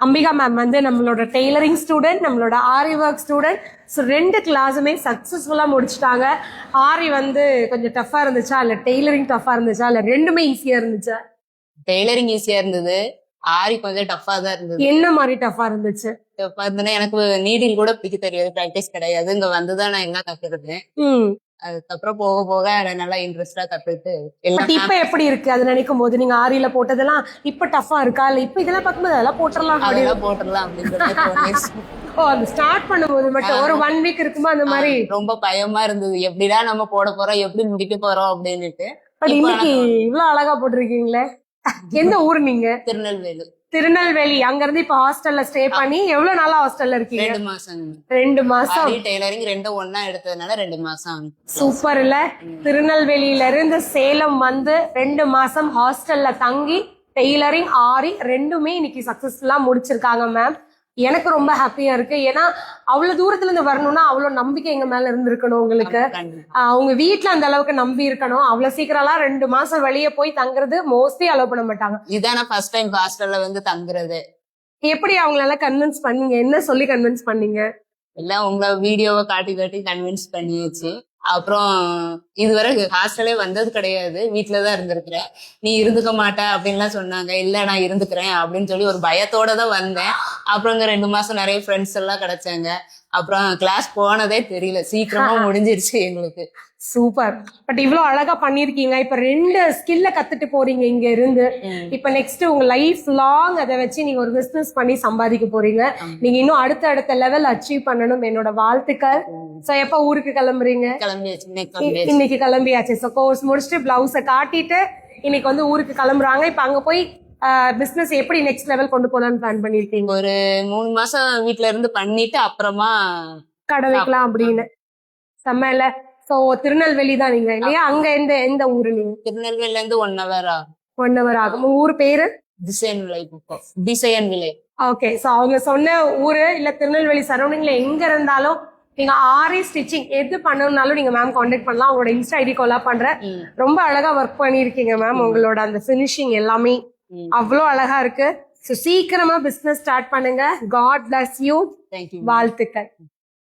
Ambika ma'am வந்து நம்மளோட tailoring student, நம்மளோட ஆரி ஒர்க் ஸ்டூடெண்ட். ஸோ 2 கிளாஸுமே சக்ஸஸ்ஃபுல்லாக முடிச்சுட்டாங்க. ஆரி வந்து கொஞ்சம் டஃப்பாக இருந்துச்சா, இல்லை டெய்லரிங் டஃப்பாக இருந்துச்சா, இல்லை ரெண்டுமே ஈஸியாக இருந்துச்சா? டெய்லரிங் ஈஸியா இருந்தது, ஆரி கொஞ்சம் டஃபா தான் இருந்தது. என்ன மாதிரி டஃப்பாக இருந்துச்சு? டஃபா இருந்ததுன்னா எனக்கு நீடில் கூட பிடிக்க தெரியாது, ப்ராக்டிஸ் கிடையாது. இங்க வந்துதான் நான் என்ன கத்துக்கிட்டேன். அதுக்கப்புறம் போக போக நல்லா இன்ட்ரெஸ்டா கத்துக்கிட்டு பட் இப்ப எப்படி இருக்கு அது நினைக்கும் போது? நீங்க ஆரியில போட்டதெல்லாம் இப்ப டஃபா இருக்கா, இல்ல இப்ப இதெல்லாம் பார்க்கும்போது அதெல்லாம் போட்டுடலாம் அதெல்லாம் போட்டுடலாம் அப்படின்னு ஓ, அது ஸ்டார்ட் பண்ணும்போது மட்டும் ஒரு 1 வீக் இருக்குமா அந்த மாதிரி? ரொம்ப பயமா இருந்தது, எப்படிடா நம்ம போட போறோம், எப்படி முடிக்க போறோம் அப்படின்னுட்டு. பட் இன்னைக்கு இவ்வளவு அழகா போட்டிருக்கீங்களே. எந்த ஊர் நீங்க? திருநெல்வேலி. திருநெல்வேலி. அங்க இருந்து இப்ப ஹாஸ்டல்ல ஸ்டே பண்ணி எவ்வளவு நாளா ஹாஸ்டல்ல இருக்கீங்க? 2 மாசம். 2 மாசம். டெய்லரிங் 2 ஒண்ணா எடுத்ததுனால 2 மாசம். சூப்பர் இல்ல? திருநெல்வேலியில இருந்து சேலம் வந்து 2 மாசம் ஹாஸ்டல்ல தங்கி டெய்லரிங் ஆரி ரெண்டுமே இன்னைக்கு சக்சஸ்ஃபுல்லா முடிச்சிருக்காங்க மேம். எனக்கு ரொம்ப ஹாப்பியா இருக்கு. ஏன்னா அவ்வளவு தூரத்துல இருந்து வரணும்னா அவ்வளவு நம்பிக்கை எங்க மேல இருந்திருக்கணும் உங்களுக்கு. அவங்க வீட்டுல அந்த அளவுக்கு நம்பி இருக்கணும். அவ்வளவு சீக்கிரம்லாம் 2 மாசம் வெளியே போய் தங்குறது மோஸ்ட்லி அலோவ் பண்ண மாட்டாங்க. இதான ஃபர்ஸ்ட் டைம் ஹாஸ்டல்ல வந்து தங்குறது. எப்படி அவங்களெல்லாம் கன்வின்ஸ் பண்ணீங்க? என்ன சொல்லி கன்வின்ஸ் பண்ணீங்க? எல்லாம் உங்களை வீடியோவை காட்டி காட்டி கன்வின்ஸ் பண்ணியாச்சு. அப்புறம் இதுவரை ஹாஸ்டலே வந்தது கிடையாது, வீட்டுலதான் இருந்திருக்கிறேன். நீ இருந்துக்க மாட்ட அப்படின்லாம் சொன்னாங்க. இல்ல நான் இருந்துக்கிறேன் அப்படின்னு சொல்லி ஒரு பயத்தோட தான் வந்தேன். அப்புறம் இங்க 2 மாசம் நிறைய ஃப்ரெண்ட்ஸ் எல்லாம் கிடைச்சாங்க. அப்புறம் கிளாஸ் போனதே தெரியல, சீக்கிரமா முடிஞ்சிருச்சு எங்களுக்கு. சூப்பர். பட் இவ்வளவு அழகா பண்ணிருக்கீங்க. இப்ப 2 ஸ்கில்ல கத்துட்டு போறீங்க இங்க இருந்து. இப்ப நெக்ஸ்ட் உங்க லைஃப் லாங் அதை வச்சு நீங்க ஒரு பிசினஸ் பண்ணி சம்பாதிக்க போறீங்க. நீங்க இன்னும் அடுத்த லெவல் அச்சீவ் பண்ணணும். என்னோட வாழ்த்துக்கள். சோ எப்ப ஊருக்கு கிளம்புறீங்க? இன்னைக்கு கிளம்பியாச்சு. சோ கோர்ஸ் முடிச்சுட்டு பிளவுஸ காட்டிட்டு இன்னைக்கு வந்து ஊருக்கு கிளம்புறாங்க. இப்ப அங்க போய் பிசினஸ் எப்படி நெக்ஸ்ட் லெவல் கொண்டு போலான்னு பிளான் பண்ணிருக்கீங்க? ஒரு 3 மாசம் வீட்டுல இருந்து பண்ணிட்டு அப்புறமா கடை வைக்கலாம் அப்படின்னு. செம்மல. சோ திருநெல்வேலி தான் நீங்க இல்லையா? அங்க எந்த ஊரு நீங்க? திருநெல்வேலில இருந்து 1 hour ஆகும். 1 hour ஆகும். ஊர் பேரு? திசையன் விலை. ஓகே. சோ அவங்க சொன்ன ஊரு இல்ல திருநெல்வேலி சரௌண்டிங்ல எங்க இருந்தாலும் நீங்க ஆரி ஸ்டிச்சிங் எது பண்ணணும்னாலும் நீங்க மேம் கான்டாக்ட் பண்ணலாம். உங்களோட இன்ஸ்டா ஐடி கொலா பண்றேன். ரொம்ப அழகா ஒர்க் பண்ணிருக்கீங்க மேம். உங்களோட அந்த பினிஷிங் எல்லாமே அவ்வளோ அழகா இருக்கு. சோ சீக்கிரமா பிசினஸ் ஸ்டார்ட் பண்ணுங்க. God bless you. வாழ்த்துக்கள்.